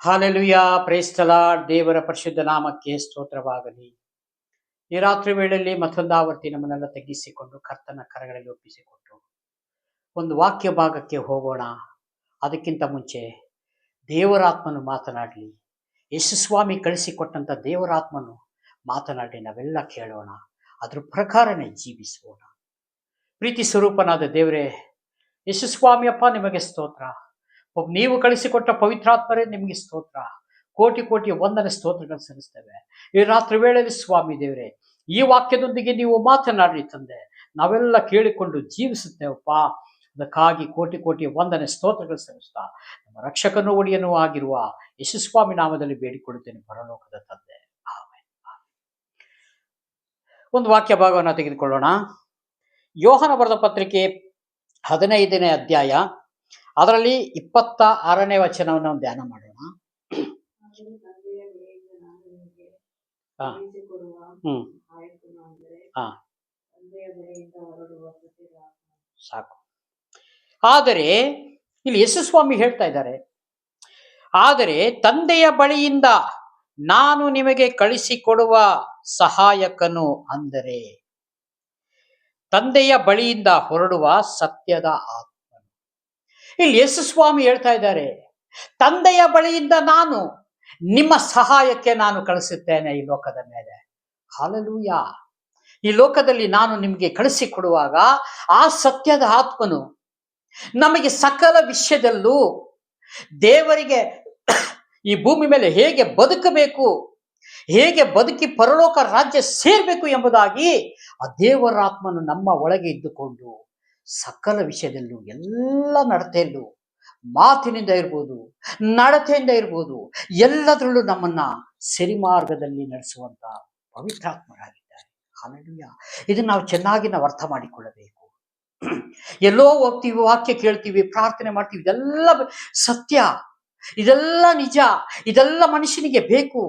Hallelujah praise the lord. ದೇವರ ಪರಿಶುದ್ಧ ನಾಮಕ್ಕೆ ಸ್ತೋತ್ರವಾಗಲಿ. ಈ ರಾತ್ರಿ ವೇಳೆಯಲ್ಲಿ ಮತ್ತೊಂದು ಆವರ್ತಿ ನಮ್ಮನ್ನೆಲ್ಲ ತಗ್ಗಿಸಿಕೊಂಡು ಕರ್ತನ ಕರಗಳಲ್ಲಿ ಒಪ್ಪಿಸಿಕೊಟ್ಟು ಒಂದು ವಾಕ್ಯ ಭಾಗಕ್ಕೆ ಹೋಗೋಣ. ಅದಕ್ಕಿಂತ ಮುಂಚೆ ದೇವರಾತ್ಮನು ಮಾತನಾಡಲಿ. ಯೇಸುಸ್ವಾಮಿ ಕಳಿಸಿಕೊಟ್ಟಂತ ದೇವರಾತ್ಮನು ಮಾತನಾಡಿ ನಾವೆಲ್ಲ ಕೇಳೋಣ, ಅದ್ರ ಪ್ರಕಾರನೇ ಜೀವಿಸೋಣ. ಪ್ರೀತಿ ಸ್ವರೂಪನಾದ ದೇವರೇ, ಯೇಸುಸ್ವಾಮಿ ಅಪ್ಪ ನಿಮಗೆ ಸ್ತೋತ್ರ. ನೀವು ಕಳಿಸಿಕೊಟ್ಟ ಪವಿತ್ರಾತ್ಮರೇ ನಿಮಗೆ ಸ್ತೋತ್ರ. ಕೋಟಿ ಕೋಟಿ ವಂದನೆ ಸ್ತೋತ್ರಗಳು ಸಲ್ಲಿಸ್ತೇವೆ ಈ ರಾತ್ರಿ ವೇಳೆಯಲ್ಲಿ. ಸ್ವಾಮಿ ದೇವರೇ, ಈ ವಾಕ್ಯದೊಂದಿಗೆ ನೀವು ಮಾತನಾಡಿ ತಂದೆ, ನಾವೆಲ್ಲ ಕೇಳಿಕೊಂಡು ಜೀವಿಸುತ್ತೇವಪ್ಪ. ಅದಕ್ಕಾಗಿ ಕೋಟಿ ಕೋಟಿ ವಂದನೆ ಸ್ತೋತ್ರಗಳು ಸಲ್ಲಿಸ್ತಾ ನಮ್ಮ ರಕ್ಷಕನೂ ಒಡೆಯನೂ ಆಗಿರುವ ಯೇಸುಸ್ವಾಮಿ ನಾಮದಲ್ಲಿ ಬೇಡಿಕೊಳ್ಳುತ್ತೇನೆ, ಪರಲೋಕದ ತಂದೆ. ಆಮೆನ್. ಒಂದು ವಾಕ್ಯ ಭಾಗವನ್ನು ತೆಗೆದುಕೊಳ್ಳೋಣ. ಯೋಹನ ಬರೆದ ಪತ್ರಿಕೆ 15ನೇ ಅಧ್ಯಾಯ, ಅದರಲ್ಲಿ 26ನೇ ವಚನವನ್ನು ಧ್ಯಾನ ಮಾಡೋಣ. ಸಾಕು. ಆದರೆ ಇಲ್ಲಿ ಯೇಸುಸ್ವಾಮಿ ಹೇಳ್ತಾ ಇದ್ದಾರೆ, ಆದರೆ ತಂದೆಯ ಬಳಿಯಿಂದ ನಾನು ನಿಮಗೆ ಕಳಿಸಿಕೊಡುವ ಸಹಾಯಕನು, ಅಂದರೆ ತಂದೆಯ ಬಳಿಯಿಂದ ಹೊರಡುವ ಸತ್ಯದ ಆತ್ಮನು. ಇಲ್ಲಿ ಯೇಸುಸ್ವಾಮಿ ಹೇಳ್ತಾ ಇದ್ದಾರೆ, ತಂದೆಯ ಬಳಿಯಿಂದ ನಾನು ನಿಮ್ಮ ಸಹಾಯಕ್ಕೆ ನಾನು ಕಳಿಸುತ್ತೇನೆ ಈ ಲೋಕದ ಮೇಲೆ. ಹಾಲೆಲೂಯ. ಈ ಲೋಕದಲ್ಲಿ ನಾನು ನಿಮಗೆ ಕಳಿಸಿಕೊಡುವಾಗ ಆ ಸತ್ಯದ ಆತ್ಮನು ನಮಗೆ ಸಕಲ ವಿಷಯದಲ್ಲೂ ದೇವರಿಗೆ ಈ ಭೂಮಿ ಮೇಲೆ ಹೇಗೆ ಬದುಕಬೇಕು, ಹೇಗೆ ಬದುಕಿ ಪರಲೋಕ ರಾಜ್ಯ ಸೇರ್ಬೇಕು ಎಂಬುದಾಗಿ ಆ ದೇವರಾತ್ಮನು ನಮ್ಮ ಒಳಗೆ ಇದ್ದುಕೊಂಡು ಸಕಲ ವಿಷಯದಲ್ಲೂ, ಎಲ್ಲ ನಡತೆಯಲ್ಲೂ, ಮಾತಿನಿಂದ ಇರ್ಬೋದು, ನಡತೆಯಿಂದ ಇರ್ಬೋದು, ಎಲ್ಲದರಲ್ಲೂ ನಮ್ಮನ್ನ ಸರಿಮಾರ್ಗದಲ್ಲಿ ನಡೆಸುವಂತ ಪವಿತ್ರಾತ್ಮರಾಗಿದ್ದಾರೆ. ಹಾಲೆಲೂಯ. ಇದನ್ನು ನಾವು ಚೆನ್ನಾಗಿ ಅರ್ಥ ಮಾಡಿಕೊಳ್ಳಬೇಕು. ಎಲ್ಲೋ ಹೋಗ್ತೀವಿ, ವಾಕ್ಯ ಕೇಳ್ತೀವಿ, ಪ್ರಾರ್ಥನೆ ಮಾಡ್ತೀವಿ, ಇದೆಲ್ಲ ಸತ್ಯ, ಇದೆಲ್ಲ ನಿಜ, ಇದೆಲ್ಲ ಮನುಷ್ಯನಿಗೆ ಬೇಕು.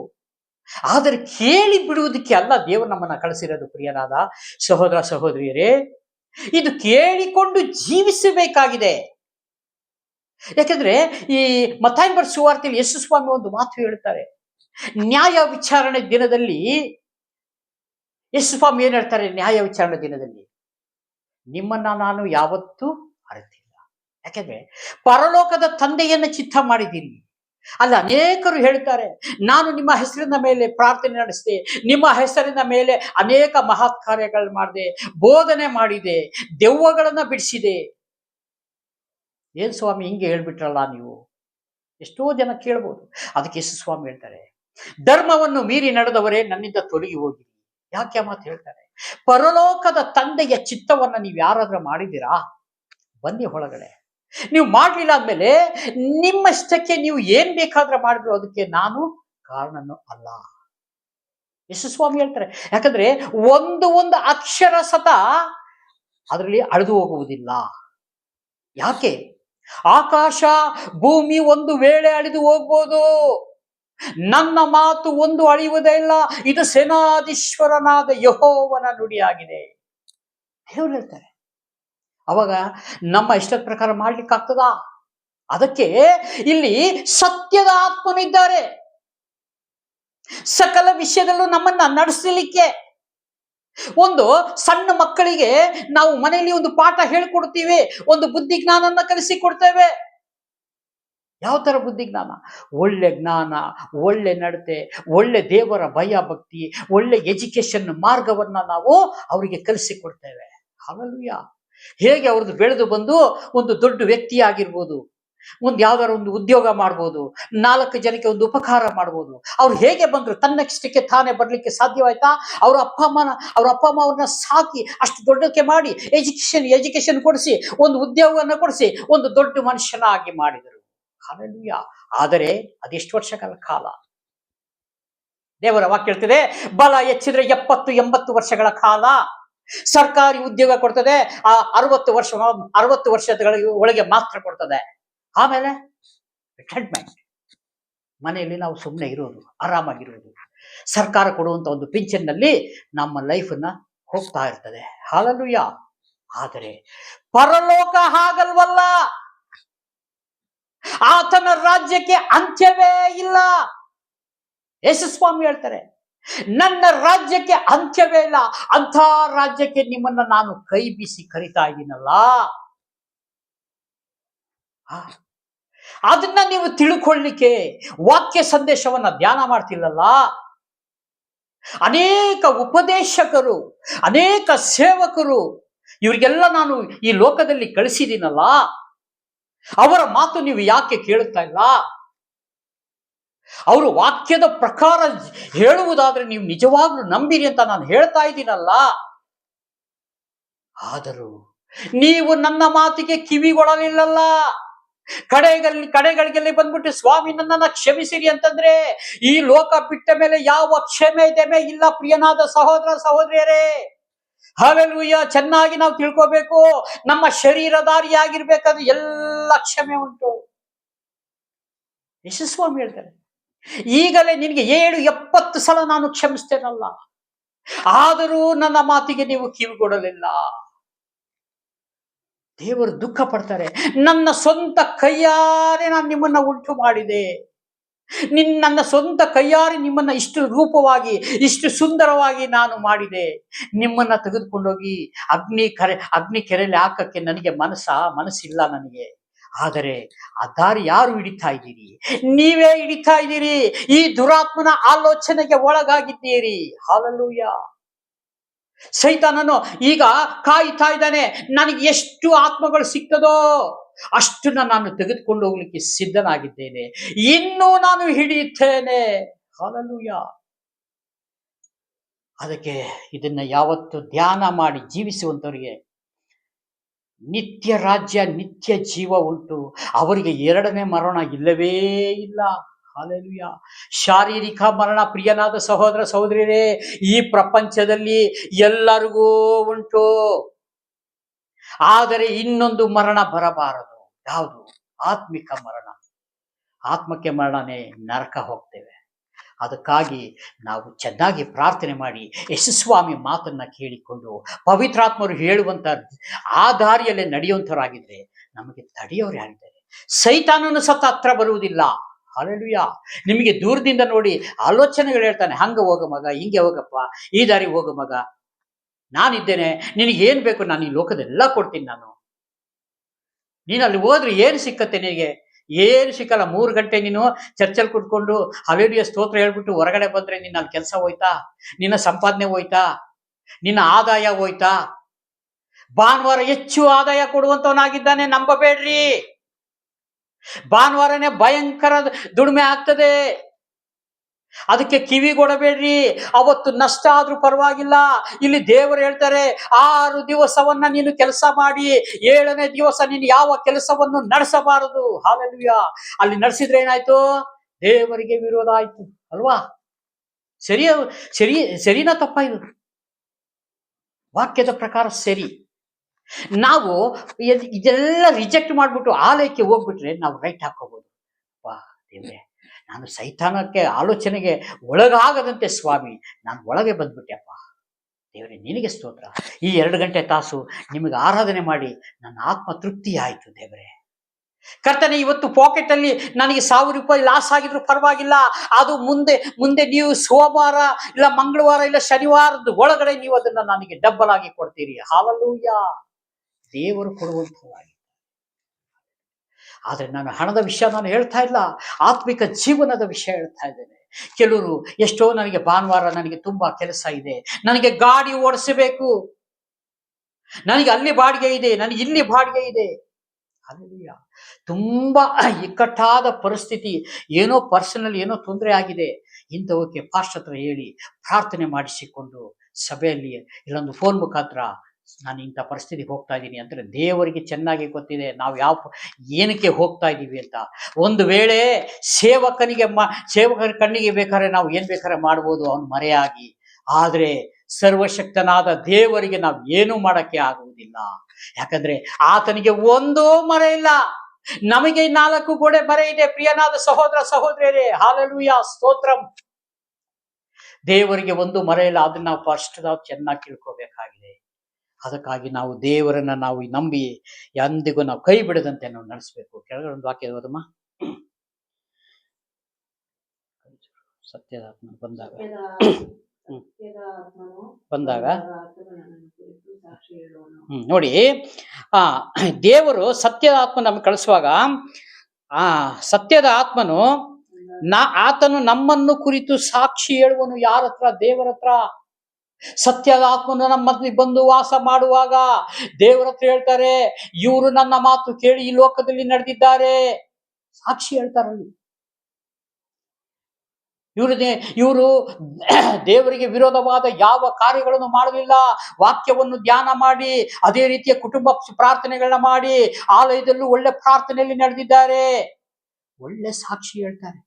ಆದರೆ ಕೇಳಿ ಬಿಡುವುದಕ್ಕೆ ಅಲ್ಲ ದೇವರು ನಮ್ಮನ್ನ ಕಳಿಸಿರೋದು. ಪ್ರಿಯರಾದ ಸಹೋದರ ಸಹೋದರಿಯರೇ, ಇದು ಕೇಳಿಕೊಂಡು ಜೀವಿಸಬೇಕಾಗಿದೆ. ಯಾಕಂದ್ರೆ ಈ ಮತ್ತಾಯ ಬರೆದ ಸುವಾರ್ತೆಯಲ್ಲಿ ಯೇಸುಸ್ವಾಮಿ ಒಂದು ಮಾತು ಹೇಳ್ತಾರೆ. ನ್ಯಾಯ ವಿಚಾರಣೆ ದಿನದಲ್ಲಿ ಯೇಸುಸ್ವಾಮಿ ಏನ್ ಹೇಳ್ತಾರೆ? ನ್ಯಾಯ ವಿಚಾರಣೆ ದಿನದಲ್ಲಿ ನಿಮ್ಮನ್ನ ನಾನು ಯಾವತ್ತೂ ಅರಿತಿಲ್ಲ, ಯಾಕಂದ್ರೆ ಪರಲೋಕದ ತಂದೆಯನ್ನ ಚಿತ್ತ ಮಾಡಿದ್ದೀನಿ. ಅಲ್ಲ, ಅನೇಕರು ಹೇಳ್ತಾರೆ, ನಾನು ನಿಮ್ಮ ಹೆಸರಿನ ಮೇಲೆ ಪ್ರಾರ್ಥನೆ ನಡೆಸಿದೆ, ನಿಮ್ಮ ಹೆಸರಿನ ಮೇಲೆ ಅನೇಕ ಮಹತ್ ಕಾರ್ಯಗಳು ಮಾಡಿದೆ, ಬೋಧನೆ ಮಾಡಿದೆ, ದೆವ್ವಗಳನ್ನ ಬಿಡಿಸಿದೆ. ಏನ್ ಸ್ವಾಮಿ ಹಿಂಗೆ ಹೇಳ್ಬಿಟ್ರಲ್ಲ ನೀವು? ಎಷ್ಟೋ ಜನ ಕೇಳ್ಬೋದು. ಅದಕ್ಕೆ ಯೇಸುಸ್ವಾಮಿ ಹೇಳ್ತಾರೆ, ಧರ್ಮವನ್ನು ಮೀರಿ ನಡೆದವರೇ ನನ್ನಿಂದ ತೊಲಗಿ ಹೋಗಿ. ಯಾಕೆ ಮಾತು ಹೇಳ್ತಾರೆ? ಪರಲೋಕದ ತಂದೆಯ ಚಿತ್ತವನ್ನ ನೀವು ಯಾರಾದ್ರೂ ಮಾಡಿದ್ದೀರಾ? ಬನ್ನಿ ಒಳಗಡೆ. ನೀವು ಮಾಡ್ಲಿಲ್ಲ ಅಂದ್ಮೇಲೆ ನಿಮ್ಮಷ್ಟಕ್ಕೆ ನೀವು ಏನ್ ಬೇಕಾದ್ರೆ ಮಾಡಿದ್ರು ಅದಕ್ಕೆ ನಾನು ಕಾರಣನೂ ಅಲ್ಲ. ಯೇಸುಸ್ವಾಮಿ ಹೇಳ್ತಾರೆ, ಯಾಕಂದ್ರೆ ಒಂದು ಅಕ್ಷರ ಸತ ಅದರಲ್ಲಿ ಅಳೆದು ಹೋಗುವುದಿಲ್ಲ. ಯಾಕೆ? ಆಕಾಶ ಭೂಮಿ ಒಂದು ವೇಳೆ ಅಳಿದು ಹೋಗ್ಬೋದು, ನನ್ನ ಮಾತು ಒಂದು ಅಳಿಯುವುದೇ ಇಲ್ಲ. ಇದು ಸೇನಾಧೀಶ್ವರನಾದ ಯೆಹೋವನ ನುಡಿಯಾಗಿದೆ. ದೇವರು ಹೇಳ್ತಾರೆ. ಅವಾಗ ನಮ್ಮ ಇಷ್ಟದ ಪ್ರಕಾರ ಮಾಡ್ಲಿಕ್ಕಾಗ್ತದ? ಅದಕ್ಕೆ ಇಲ್ಲಿ ಸತ್ಯದ ಆತ್ಮನಿದ್ದಾರೆ, ಸಕಲ ವಿಷಯದಲ್ಲೂ ನಮ್ಮನ್ನ ನಡೆಸಲಿಕ್ಕೆ. ಒಂದು ಸಣ್ಣ ಮಕ್ಕಳಿಗೆ ನಾವು ಮನೆಯಲ್ಲಿ ಒಂದು ಪಾಠ ಹೇಳ್ಕೊಡ್ತೀವಿ, ಒಂದು ಬುದ್ಧಿ ಜ್ಞಾನನ್ನ ಕಲಿಸಿಕೊಡ್ತೇವೆ. ಯಾವ ತರ ಬುದ್ಧಿ ಜ್ಞಾನ? ಒಳ್ಳೆ ಜ್ಞಾನ, ಒಳ್ಳೆ ನಡತೆ, ಒಳ್ಳೆ ದೇವರ ಭಯ ಭಕ್ತಿ, ಒಳ್ಳೆ ಎಜುಕೇಶನ್ ಮಾರ್ಗವನ್ನ ನಾವು ಅವರಿಗೆ ಕಲಿಸಿಕೊಡ್ತೇವೆ. ಹಾಲೆಲೂಯ. ಹೇಗೆ ಅವ್ರದ್ದು ಬೆಳೆದು ಬಂದು ಒಂದು ದೊಡ್ಡ ವ್ಯಕ್ತಿ ಆಗಿರ್ಬೋದು, ಒಂದು ಯಾವ್ದಾರ ಒಂದು ಉದ್ಯೋಗ ಮಾಡ್ಬೋದು, 4 ಜನಕ್ಕೆ ಒಂದು ಉಪಕಾರ ಮಾಡ್ಬೋದು. ಅವ್ರು ಹೇಗೆ ಬಂದ್ರು? ತನ್ನಷ್ಟಕ್ಕೆ ತಾನೇ ಬರ್ಲಿಕ್ಕೆ ಸಾಧ್ಯವಾಯ್ತಾ? ಅವ್ರ ಅಪ್ಪ ಅಮ್ಮ ಅವ್ರನ್ನ ಸಾಕಿ ಅಷ್ಟು ದೊಡ್ಡಕ್ಕೆ ಮಾಡಿ ಎಜುಕೇಶನ್ ಕೊಡಿಸಿ, ಒಂದು ಉದ್ಯೋಗವನ್ನು ಕೊಡಿಸಿ, ಒಂದು ದೊಡ್ಡ ಮನುಷ್ಯನಾಗಿ ಮಾಡಿದರು. ಹಾಲೆಲೂಯ. ಆದರೆ ಅದೆಷ್ಟು ವರ್ಷಗಳ ಕಾಲ? ದೇವರ ವಾಕ್ಯ ಹೇಳ್ತಿದೆ, ಬಲ ಹೆಚ್ಚಿದ್ರೆ 70-80 ವರ್ಷಗಳ ಕಾಲ ಸರ್ಕಾರಿ ಉದ್ಯೋಗ ಕೊಡ್ತದೆ. ಆ 60 ವರ್ಷಗಳ ಒಳಗೆ ಮಾತ್ರ ಕೊಡ್ತದೆ. ಆಮೇಲೆ ರಿಟೈರ್ಮೆಂಟ್. ಮನೆಯಲ್ಲಿ ನಾವು ಸುಮ್ಮನೆ ಇರೋದು, ಆರಾಮಾಗಿರೋದು, ಸರ್ಕಾರ ಕೊಡುವಂತ ಒಂದು ಪಿಂಚನ್ನಲ್ಲಿ ನಮ್ಮ ಲೈಫನ್ನ ಹೋಗ್ತಾ ಇರ್ತದೆ. ಹಾಲೆಲೂಯ. ಆದರೆ ಪರಲೋಕ ಹಾಗಲ್ವಲ್ಲ. ಆತನ ರಾಜ್ಯಕ್ಕೆ ಅಂತ್ಯವೇ ಇಲ್ಲ. ಯೇಸುಸ್ವಾಮಿ ಹೇಳ್ತಾರೆ, ನನ್ನ ರಾಜ್ಯಕ್ಕೆ ಅಂತ್ಯವೇ ಇಲ್ಲ. ಅಂಥ ರಾಜ್ಯಕ್ಕೆ ನಿಮ್ಮನ್ನ ನಾನು ಕೈ ಬೀಸಿ ಕರಿತಾ ಇದ್ದೀನಲ್ಲ. ಅದನ್ನ ನೀವು ತಿಳ್ಕೊಳ್ಳಿಕ್ಕೆ ವಾಕ್ಯ ಸಂದೇಶವನ್ನ ಧ್ಯಾನ ಮಾಡ್ತಿಲ್ಲಲ್ಲ. ಅನೇಕ ಉಪದೇಶಕರು, ಅನೇಕ ಸೇವಕರು, ಇವರಿಗೆಲ್ಲ ನಾನು ಈ ಲೋಕದಲ್ಲಿ ಕಳಿಸಿದ್ದೀನಲ್ಲ. ಅವರ ಮಾತು ನೀವು ಯಾಕೆ ಕೇಳುತ್ತಾ ಇಲ್ಲ? ಅವರು ವಾಕ್ಯದ ಪ್ರಕಾರ ಹೇಳುವುದಾದ್ರೆ ನೀವು ನಿಜವಾಗ್ಲೂ ನಂಬಿರಿ ಅಂತ ನಾನು ಹೇಳ್ತಾ ಇದ್ದೀನಲ್ಲ. ಆದರೂ ನೀವು ನನ್ನ ಮಾತಿಗೆ ಕಿವಿಗೊಡಲಿಲ್ಲಲ್ಲ. ಕಡೆಗಳಿಗೆಲ್ಲ ಬಂದ್ಬಿಟ್ಟು ಸ್ವಾಮಿ ನನ್ನನ್ನ ಕ್ಷಮಿಸಿರಿ ಅಂತಂದ್ರೆ ಈ ಲೋಕ ಬಿಟ್ಟ ಮೇಲೆ ಯಾವ ಕ್ಷಮೆ ದಮೆ ಇಲ್ಲ. ಪ್ರಿಯನಾದ ಸಹೋದರ ಸಹೋದರಿಯರೇ, ಹಲ್ಲೆಲೂಯ. ಚೆನ್ನಾಗಿ ನಾವು ತಿಳ್ಕೋಬೇಕು, ನಮ್ಮ ಶರೀರಧಾರಿಯಾಗಿರ್ಬೇಕಾದ್ರೆ ಎಲ್ಲ ಕ್ಷಮೆ ಉಂಟು. ಯೇಸುಸ್ವಾಮಿ ಹೇಳ್ತಾರೆ, ಈಗಲೇ ನಿನಗೆ 70 ಸಲ ನಾನು ಕ್ಷಮಿಸ್ತೇನಲ್ಲ, ಆದರೂ ನನ್ನ ಮಾತಿಗೆ ನೀವು ಕಿವಿಗೊಡಲಿಲ್ಲ. ದೇವರು ದುಃಖ ಪಡ್ತಾರೆ. ನನ್ನ ಸ್ವಂತ ಕೈಯಾರೆ ನಾನು ನಿಮ್ಮನ್ನ ಉಂಟು ಮಾಡಿದೆ. ನನ್ನ ಸ್ವಂತ ಕೈಯಾರೆ ನಿಮ್ಮನ್ನ ಇಷ್ಟು ರೂಪವಾಗಿ, ಇಷ್ಟು ಸುಂದರವಾಗಿ ನಾನು ಮಾಡಿದೆ. ನಿಮ್ಮನ್ನ ತೆಗೆದುಕೊಂಡೋಗಿ ಅಗ್ನಿ ಕೆರೆಯಲ್ಲಿ ಹಾಕಕ್ಕೆ ನನಗೆ ಮನಸ್ಸಿಲ್ಲ ನನಗೆ. ಆದರೆ ಆ ದಾರಿ ಯಾರು ಹಿಡಿತಾ ಇದ್ದೀರಿ? ನೀವೇ ಹಿಡಿತಾ ಇದ್ದೀರಿ. ಈ ದುರಾತ್ಮನ ಆಲೋಚನೆಗೆ ಒಳಗಾಗಿದ್ದೀರಿ. ಹಲ್ಲೆಲೂಯ. ಸೈತಾನನು ಈಗ ಕಾಯ್ತಾ ಇದ್ದಾನೆ, ನನಗೆ ಎಷ್ಟು ಆತ್ಮಗಳು ಸಿಗ್ತದೋ ಅಷ್ಟನ್ನ ನಾನು ತೆಗೆದುಕೊಂಡು ಹೋಗ್ಲಿಕ್ಕೆ ಸಿದ್ಧನಾಗಿದ್ದೇನೆ, ಇನ್ನೂ ನಾನು ಹಿಡಿಯುತ್ತೇನೆ. ಹಲ್ಲೆಲೂಯ. ಅದಕ್ಕೆ ಇದನ್ನ ಯಾವತ್ತು ಧ್ಯಾನ ಮಾಡಿ ಜೀವಿಸುವಂತವರಿಗೆ ನಿತ್ಯ ರಾಜ್ಯ, ನಿತ್ಯ ಜೀವ ಉಂಟು. ಅವರಿಗೆ 2ನೇ ಮರಣ ಇಲ್ಲವೇ ಇಲ್ಲ. ಹಲ್ಲೆಲೂಯ. ಶಾರೀರಿಕ ಮರಣ, ಪ್ರಿಯನಾದ ಸಹೋದರ ಸಹೋದರಿಯರೇ, ಈ ಪ್ರಪಂಚದಲ್ಲಿ ಎಲ್ಲರಿಗೂ ಉಂಟು. ಆದರೆ ಇನ್ನೊಂದು ಮರಣ ಬರಬಾರದು. ಯಾವುದು? ಆತ್ಮಿಕ ಮರಣ. ಆತ್ಮಕ್ಕೆ ಮರಣನೇ ನರಕ ಹೋಗ್ತೇವೆ. ಅದಕ್ಕಾಗಿ ನಾವು ಚೆನ್ನಾಗಿ ಪ್ರಾರ್ಥನೆ ಮಾಡಿ ಯೇಸುಸ್ವಾಮಿ ಮಾತನ್ನ ಕೇಳಿಕೊಂಡು ಪವಿತ್ರಾತ್ಮರು ಹೇಳುವಂತ ಆ ದಾರಿಯಲ್ಲೇ ನಡೆಯುವಂತವರಾಗಿದ್ರೆ ನಮಗೆ ತಡೆಯೋರು ಯಾರಿದ್ದಾರೆ? ಸೈತಾನನು ಸತ ಹತ್ರ ಬರುವುದಿಲ್ಲ. ಹಲ್ಲೆಲೂಯ. ನಿಮಗೆ ದೂರದಿಂದ ನೋಡಿ ಆಲೋಚನೆಗಳು ಹೇಳ್ತಾನೆ, ಹಂಗ ಹೋಗ ಮಗ, ಹಿಂಗೆ ಹೋಗಪ್ಪ, ಈ ದಾರಿ ಹೋಗು ಮಗ, ನಾನಿದ್ದೇನೆ, ನಿನಗೇನ್ ಬೇಕು ನಾನು ಈ ಲೋಕದೆಲ್ಲ ಕೊಡ್ತೀನಿ. ನೀನು ಅಲ್ಲಿ ಹೋದ್ರೆ ಏನು ಸಿಕ್ಕತ್ತೆ? ನಿನಗೆ ಏನು ಸಿಕ್ಕಲ್ಲ. 3 ಗಂಟೆ ನೀನು ಚರ್ಚಲ್ಲಿ ಕುತ್ಕೊಂಡು ಹಲ್ಲೆಲೂಯ ಸ್ತೋತ್ರ ಹೇಳ್ಬಿಟ್ಟು ಹೊರಗಡೆ ಬಂದ್ರೆ ನಿನ್ನ ಅಲ್ಲಿ ಕೆಲಸ ಹೋಯ್ತಾ? ನಿನ್ನ ಸಂಪಾದನೆ ಹೋಯ್ತಾ? ನಿನ್ನ ಆದಾಯ ಹೋಯ್ತಾ? ಭಾನುವಾರ ಹೆಚ್ಚು ಆದಾಯ ಕೊಡುವಂತವನಾಗಿದ್ದಾನೆ, ನಂಬಬೇಡ್ರಿ. ಭಾನುವಾರನೇ ಭಯಂಕರ ದುಡಿಮೆ ಆಗ್ತದೆ. ಅದಕ್ಕೆ ಕಿವಿಗೊಡಬೇಡ್ರಿ. ಅವತ್ತು ನಷ್ಟ ಆದ್ರೂ ಪರವಾಗಿಲ್ಲ. ಇಲ್ಲಿ ದೇವರು ಹೇಳ್ತಾರೆ, 6 ದಿವಸವನ್ನ ನೀನು ಕೆಲಸ ಮಾಡಿ 7ನೇ ದಿವಸ ನೀನು ಯಾವ ಕೆಲಸವನ್ನು ನಡೆಸಬಾರದು. ಹಲ್ಲೆಲೂಯ. ಅಲ್ಲಿ ನಡೆಸಿದ್ರೆ ಏನಾಯ್ತು? ದೇವರಿಗೆ ವಿರೋಧ ಆಯ್ತು ಅಲ್ವಾ? ಸರಿನಾ ತಪ್ಪ? ಇದು ವಾಕ್ಯದ ಪ್ರಕಾರ ಸರಿ. ನಾವು ಇದೆಲ್ಲ ರಿಜೆಕ್ಟ್ ಮಾಡ್ಬಿಟ್ಟು ಆಲಯಕ್ಕೆ ಹೋಗ್ಬಿಟ್ರೆ ನಾವು ರೈಟ್ ಹಾಕೋಬಹುದು. ವಾ ದೇವ್ರೆ, ನಾನು ಸೈತಾನಕ್ಕೆ ಆಲೋಚನೆಗೆ ಒಳಗಾಗದಂತೆ ಸ್ವಾಮಿ ನಾನು ಒಳಗೆ ಬಂದ್ಬಿಟ್ಟೆಪ್ಪ. ದೇವರೇ ನಿನಗೆ ಸ್ತೋತ್ರ. ಈ 2 ಗಂಟೆ ತಾಸು ನಿಮಗೆ ಆರಾಧನೆ ಮಾಡಿ ನನ್ನ ಆತ್ಮ ತೃಪ್ತಿ ಆಯಿತು. ದೇವರೇ ಕರ್ತನೆ, ಇವತ್ತು ಪಾಕೆಟ್ ಅಲ್ಲಿ ನನಗೆ 1000 ರೂಪಾಯಿ ಲಾಸ್ ಆಗಿದ್ರು ಪರವಾಗಿಲ್ಲ. ಅದು ಮುಂದೆ ನೀವು ಸೋಮವಾರ ಇಲ್ಲ ಮಂಗಳವಾರ ಇಲ್ಲ ಶನಿವಾರದ ಒಳಗಡೆ ನೀವು ಅದನ್ನ ನನಗೆ ಡಬ್ಬಲ್ ಆಗಿ ಕೊಡ್ತೀರಿ. ಹಲ್ಲೆಲೂಯ. ದೇವರು ಕೊಡುವಂತವಾಗಿ. ಆದ್ರೆ ನಾನು ಹಣದ ವಿಷಯ ನಾನು ಹೇಳ್ತಾ ಇಲ್ಲ, ಆತ್ಮಿಕ ಜೀವನದ ವಿಷಯ ಹೇಳ್ತಾ ಇದ್ದೇನೆ. ಕೆಲವರು ಎಷ್ಟೋ ನನಗೆ ಭಾನುವಾರ ನನಗೆ ತುಂಬಾ ಕೆಲಸ ಇದೆ, ನನಗೆ ಗಾಡಿ ಓಡಿಸಬೇಕು, ನನಗೆ ಅಲ್ಲಿ ಬಾಡಿಗೆ ಇದೆ, ನನಗೆ ಇಲ್ಲಿ ಬಾಡಿಗೆ ಇದೆ. ಹಲ್ಲೆಲೂಯ. ತುಂಬಾ ಇಕ್ಕಟ್ಟಾದ ಪರಿಸ್ಥಿತಿ, ಏನೋ ಪರ್ಸನಲ್ ಏನೋ ತೊಂದರೆ ಆಗಿದೆ, ಇಂಥವಕ್ಕೆ ಪಾಸ್ಟರ್ ಹತ್ರ ಹೇಳಿ ಪ್ರಾರ್ಥನೆ ಮಾಡಿಸಿಕೊಂಡು ಸಭೆಯಲ್ಲಿ ಇಲ್ಲೊಂದು ಫೋನ್ ಮುಖಾಂತರ ನಾನು ಇಂಥ ಪರಿಸ್ಥಿತಿಗೆ ಹೋಗ್ತಾ ಇದ್ದೀನಿ ಅಂದರೆ ದೇವರಿಗೆ ಚೆನ್ನಾಗಿ ಗೊತ್ತಿದೆ ನಾವು ಏನಕ್ಕೆ ಹೋಗ್ತಾ ಇದ್ದೀವಿ ಅಂತ. ಒಂದು ವೇಳೆ ಸೇವಕರ ಕಣ್ಣಿಗೆ ಬೇಕಾದ್ರೆ ನಾವು ಏನ್ ಬೇಕಾದ್ರೆ ಮಾಡ್ಬೋದು ಅವನು ಮರೆಯಾಗಿ, ಆದ್ರೆ ಸರ್ವಶಕ್ತನಾದ ದೇವರಿಗೆ ನಾವು ಏನು ಮಾಡಕ್ಕೆ ಆಗುವುದಿಲ್ಲ. ಯಾಕಂದ್ರೆ ಆತನಿಗೆ ಒಂದೂ ಮರೆ ಇಲ್ಲ, ನಮಗೆ 4 ಗೋಡೆ ಮರೆ ಇದೆ. ಪ್ರಿಯನಾದ ಸಹೋದರ ಸಹೋದರಿಯರೇ, ಹಲ್ಲೆಲೂಯಾ, ಸ್ತೋತ್ರಂ. ದೇವರಿಗೆ ಒಂದು ಮರೆ ಇಲ್ಲ. ಅದನ್ನ ನಾವು ಫಸ್ಟ್ ನಾವು ಚೆನ್ನಾಗಿ ತಿಳ್ಕೋಬೇಕಾಗಿದೆ. ಅದಕ್ಕಾಗಿ ನಾವು ದೇವರನ್ನ ನಾವು ನಂಬಿ ಎಂದಿಗೂ ನಾವು ಕೈ ಬಿಡದಂತೆ ನಾವು ನಡೆಸಬೇಕು. ಕೆಳಗಡೆ ಒಂದು ವಾಕ್ಯ ಓದಮ್ಮ. ಸತ್ಯದ ಆತ್ಮ ಬಂದಾಗ ನೋಡಿ, ದೇವರು ಸತ್ಯದ ಆತ್ಮ ನಮ್ಗೆ ಕಳಿಸುವಾಗ ಸತ್ಯದ ಆತ್ಮನು ಆತನು ನಮ್ಮನ್ನು ಕುರಿತು ಸಾಕ್ಷಿ ಹೇಳುವನು. ಯಾರ ಹತ್ರ? ದೇವರ ಹತ್ರ. ಸತ್ಯದ ಆತ್ಮನು ನಮ್ಮಲ್ಲಿ ಬಂದು ವಾಸ ಮಾಡುವಾಗ ದೇವರ ಹತ್ರ ಹೇಳ್ತಾರೆ, ಇವರು ನನ್ನ ಮಾತು ಕೇಳಿ ಈ ಲೋಕದಲ್ಲಿ ನಡೆದಿದ್ದಾರೆ. ಸಾಕ್ಷಿ ಹೇಳ್ತಾರಲ್ಲಿ. ಇವರು ದೇವರಿಗೆ ವಿರೋಧವಾದ ಯಾವ ಕಾರ್ಯಗಳನ್ನು ಮಾಡಲಿಲ್ಲ. ವಾಕ್ಯವನ್ನು ಧ್ಯಾನ ಮಾಡಿ, ಅದೇ ರೀತಿಯ ಕುಟುಂಬ ಪ್ರಾರ್ಥನೆಗಳನ್ನ ಮಾಡಿ, ಆಲಯದಲ್ಲೂ ಒಳ್ಳೆ ಪ್ರಾರ್ಥನೆಯಲ್ಲಿ ನಡೆದಿದ್ದಾರೆ. ಒಳ್ಳೆ ಸಾಕ್ಷಿ ಹೇಳ್ತಾರೆ.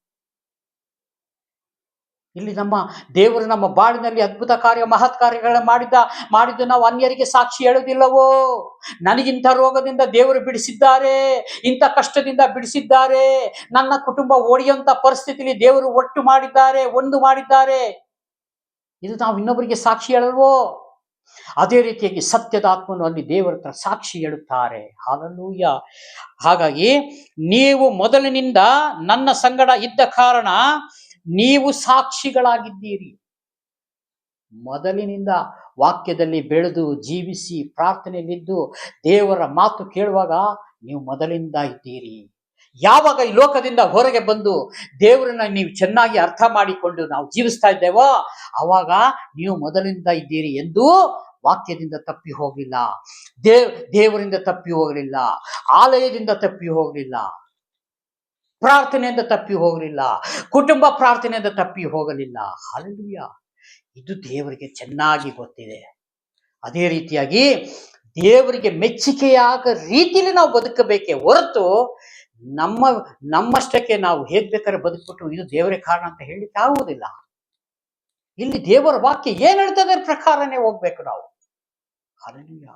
ಇಲ್ಲಿ ನಮ್ಮ ದೇವರು ನಮ್ಮ ಬಾಳಿನಲ್ಲಿ ಅದ್ಭುತ ಕಾರ್ಯ ಮಹತ್ ಕಾರ್ಯಗಳನ್ನ ಮಾಡಿದ್ದು ನಾವು ಅನ್ಯರಿಗೆ ಸಾಕ್ಷಿ ಹೇಳುವುದಿಲ್ಲವೋ? ನನಗಿಂತ ರೋಗದಿಂದ ದೇವರು ಬಿಡಿಸಿದ್ದಾರೆ, ಇಂಥ ಕಷ್ಟದಿಂದ ಬಿಡಿಸಿದ್ದಾರೆ, ನನ್ನ ಕುಟುಂಬ ಒಡೆಯುವಂತ ಪರಿಸ್ಥಿತಿಯಲ್ಲಿ ದೇವರು ಒಂದು ಮಾಡಿದ್ದಾರೆ. ಇದು ನಾವು ಇನ್ನೊಬ್ಬರಿಗೆ ಸಾಕ್ಷಿ ಹೇಳಲ್ವೋ? ಅದೇ ರೀತಿಯಾಗಿ ಸತ್ಯದ ಆತ್ಮನು ಅಲ್ಲಿ ದೇವರ ಹತ್ರ ಸಾಕ್ಷಿ ಹೇಳುತ್ತಾರೆ. ಹಲ್ಲೆಲೂಯಾ. ಹಾಗಾಗಿ ನೀವು ಮೊದಲಿನಿಂದ ನನ್ನ ಸಂಗಡ ಇದ್ದ ಕಾರಣ ನೀವು ಸಾಕ್ಷಿಗಳಾಗಿದ್ದೀರಿ. ಮೊದಲಿನಿಂದ ವಾಕ್ಯದಲ್ಲಿ ಬೆಳೆದು ಜೀವಿಸಿ ಪ್ರಾರ್ಥನೆಯಲ್ಲಿದ್ದು ದೇವರ ಮಾತು ಕೇಳುವಾಗ ನೀವು ಮೊದಲಿಂದ ಇದ್ದೀರಿ. ಯಾವಾಗ ಈ ಲೋಕದಿಂದ ಹೊರಗೆ ಬಂದು ದೇವರನ್ನ ನೀವು ಚೆನ್ನಾಗಿ ಅರ್ಥ ಮಾಡಿಕೊಂಡು ನಾವು ಜೀವಿಸ್ತಾ ಇದ್ದೇವೋ ಅವಾಗ ನೀವು ಮೊದಲಿಂದ ಇದ್ದೀರಿ ಎಂದು ವಾಕ್ಯದಿಂದ ತಪ್ಪಿ ಹೋಗಲಿಲ್ಲ, ದೇವರಿಂದ ತಪ್ಪಿ ಹೋಗಲಿಲ್ಲ, ಆಲಯದಿಂದ ತಪ್ಪಿ ಹೋಗಲಿಲ್ಲ, ಪ್ರಾರ್ಥನೆಯಿಂದ ತಪ್ಪಿ ಹೋಗಲಿಲ್ಲ, ಕುಟುಂಬ ಪ್ರಾರ್ಥನೆಯಿಂದ ತಪ್ಪಿ ಹೋಗಲಿಲ್ಲ. ಹಲ್ಲೆಲೂಯಾ. ಇದು ದೇವರಿಗೆ ಚೆನ್ನಾಗಿ ಗೊತ್ತಿದೆ. ಅದೇ ರೀತಿಯಾಗಿ ದೇವರಿಗೆ ಮೆಚ್ಚುಗೆಯಾಗ ರೀತಿಯಲ್ಲಿ ನಾವು ಬದುಕಬೇಕೇ ಹೊರತು ನಮ್ಮಷ್ಟಕ್ಕೆ ನಾವು ಹೇಗ್ ಬೇಕಾದ್ರೆ ಬದುಕ್ಬಿಟ್ಟು ಇದು ದೇವರೇ ಕಾರಣ ಅಂತ ಹೇಳಲಿಕ್ಕೆ ಆಗುವುದಿಲ್ಲ. ಇಲ್ಲಿ ದೇವರ ವಾಕ್ಯ ಏನ್ ಹೇಳ್ತದೆ ಪ್ರಕಾರನೇ ಹೋಗ್ಬೇಕು ನಾವು. ಹಲ್ಲೆಲೂಯಾ.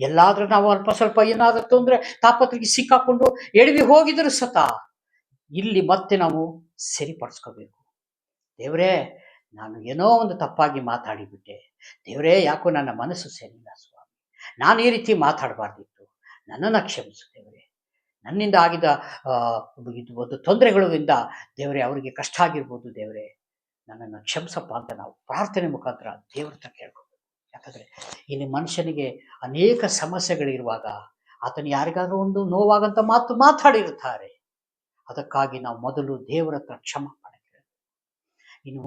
ಎಲ್ಲಾದ್ರೂ ನಾವು ಅಲ್ಪ ಸ್ವಲ್ಪ ಏನಾದ್ರೂ ತೊಂದ್ರೆ ತಾಪತ್ರೆಗೆ ಸಿಕ್ಕಾಕೊಂಡು ಎಡವಿ ಹೋಗಿದ್ರು ಸತ ಇಲ್ಲಿ ಮತ್ತೆ ನಾವು ಸರಿಪಡಿಸ್ಕೋಬೇಕು. ದೇವರೇ, ನಾನು ಏನೋ ಒಂದು ತಪ್ಪಾಗಿ ಮಾತಾಡಿಬಿಟ್ಟೆ. ದೇವರೇ, ಯಾಕೋ ನನ್ನ ಮನಸ್ಸು ಸರಿಯಿಲ್ಲ ಸ್ವಾಮಿ, ನಾನು ಈ ರೀತಿ ಮಾತಾಡಬಾರ್ದಿತ್ತು, ನನ್ನನ್ನು ಕ್ಷಮಿಸು ದೇವರೇ. ನನ್ನಿಂದ ಆಗಿದ್ದ ಒಂದು ತೊಂದರೆಗಳಿಂದ ದೇವರೇ ಅವರಿಗೆ ಕಷ್ಟ ಆಗಿರ್ಬೋದು, ದೇವರೇ ನನ್ನನ್ನು ಕ್ಷಮಿಸಪ್ಪ ಅಂತ ನಾವು ಪ್ರಾರ್ಥನೆ ಮುಖಾಂತರ ದೇವರ ಹತ್ರ ಕೇಳ್ಕೋಬೇಕು. ಯಾಕಂದ್ರೆ ಇಲ್ಲಿ ಮನುಷ್ಯನಿಗೆ ಅನೇಕ ಸಮಸ್ಯೆಗಳಿರುವಾಗ ಆತನು ಯಾರಿಗಾದ್ರೂ ಒಂದು ನೋವಾಗಂತ ಮಾತಾಡಿರುತ್ತಾರೆ. ಅದಕ್ಕಾಗಿ ನಾವು ಮೊದಲು ದೇವರ ಹತ್ರ ಕ್ಷಮೆ ಮಾಡಬೇಕು. ಇನ್ನು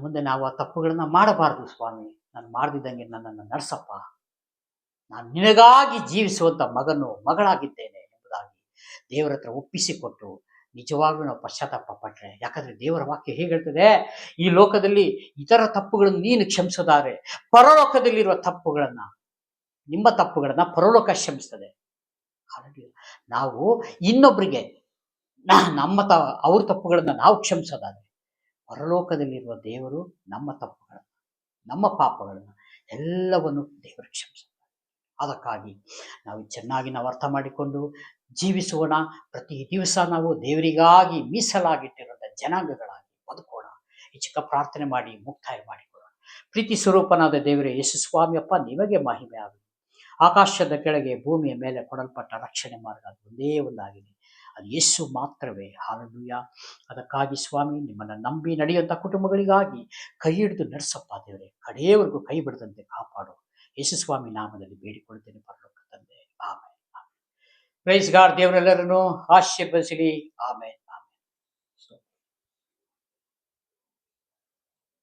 ಮುಂದೆ ನಾವು ಆ ತಪ್ಪುಗಳನ್ನ ಮಾಡಬಾರ್ದು ಸ್ವಾಮಿ. ನಾನು ಮಾಡದಿದ್ದಂಗೆ ನನ್ನನ್ನು ನಡೆಸಪ್ಪ, ನಾನು ನಿನಗಾಗಿ ಜೀವಿಸುವಂತ ಮಗಳಾಗಿದ್ದೇನೆ ಎಂಬುದಾಗಿ ದೇವರ ಹತ್ರ ಒಪ್ಪಿಸಿಕೊಟ್ಟು ನಿಜವಾಗ್ಲೂ ನಾವು ಪಶ್ಚಾತ್ತಾಪ ಪಟ್ರೆ, ಯಾಕಂದ್ರೆ ದೇವರ ವಾಕ್ಯ ಹೇಗೆ ಹೇಳ್ತದೆ, ಈ ಲೋಕದಲ್ಲಿ ಇತರ ತಪ್ಪುಗಳನ್ನು ನೀನು ಕ್ಷಮಿಸೋದಾದ್ರೆ ಪರಲೋಕದಲ್ಲಿರುವ ನಿಮ್ಮ ತಪ್ಪುಗಳನ್ನ ಪರಲೋಕ ಕ್ಷಮಿಸ್ತದೆ. ಹಾಗಾಗಿ ನಾವು ಇನ್ನೊಬ್ಬರಿಗೆ ಅವ್ರ ತಪ್ಪುಗಳನ್ನ ನಾವು ಕ್ಷಮಿಸೋದಾದ್ರೆ ಪರಲೋಕದಲ್ಲಿರುವ ದೇವರು ನಮ್ಮ ತಪ್ಪುಗಳನ್ನ, ನಮ್ಮ ಪಾಪಗಳನ್ನ ಎಲ್ಲವನ್ನು ದೇವರು ಕ್ಷಮಿಸ್ತಾರೆ. ಅದಕ್ಕಾಗಿ ನಾವು ಚೆನ್ನಾಗಿ ಅರ್ಥ ಮಾಡಿಕೊಂಡು ಜೀವಿಸೋಣ. ಪ್ರತಿ ದಿವಸ ನಾವು ದೇವರಿಗಾಗಿ ಮೀಸಲಾಗಿಟ್ಟಿರುವಂಥ ಜನಾಂಗಗಳಾಗಿ ಬದುಕೋಣ. ಈ ಚಿಕ್ಕ ಪ್ರಾರ್ಥನೆ ಮಾಡಿ ಮುಕ್ತಾಯ ಮಾಡಿಕೊಳ್ಳೋಣ. ಪ್ರೀತಿ ಸ್ವರೂಪನಾದ ದೇವರೇ ಯೇಸು ಸ್ವಾಮಿ ಅಪ್ಪ, ನಿಮಗೆ ಮಹಿಮೆ ಆಗಲಿ. ಆಕಾಶದ ಕೆಳಗೆ ಭೂಮಿಯ ಮೇಲೆ ಕೊಡಲ್ಪಟ್ಟ ರಕ್ಷಣೆ ಮಾರ್ಗ ಅದು ಒಂದೇ ಒಂದಾಗಿದೆ, ಅದು ಯೇಸು ಮಾತ್ರವೇ. ಹಲ್ಲೆಲೂಯಾ. ಅದಕ್ಕಾಗಿ ಸ್ವಾಮಿ, ನಿಮ್ಮನ್ನು ನಂಬಿ ನಡೆಯುವಂಥ ಕುಟುಂಬಗಳಿಗಾಗಿ ಕೈ ಹಿಡಿದು ನಡೆಸಪ್ಪ ದೇವರೇ, ಕಡೆಯವರೆಗೂ ಕೈ ಬಿಡದಂತೆ ಕಾಪಾಡು. ಯೇಸು ಸ್ವಾಮಿ ನಾಮದಲ್ಲಿ ಬೇಡಿಕೊಳ್ತೇನೆ ಪರಲೋಕ ತಂದೆ. ಆಮೇಲೆ ಪ್ರೈಸ್ ಗಾಡ್. ದೇವರೆಲ್ಲರನ್ನು ಆಶೀರ್ವದಿಸಲಿ. ಆಮೇಲೆ.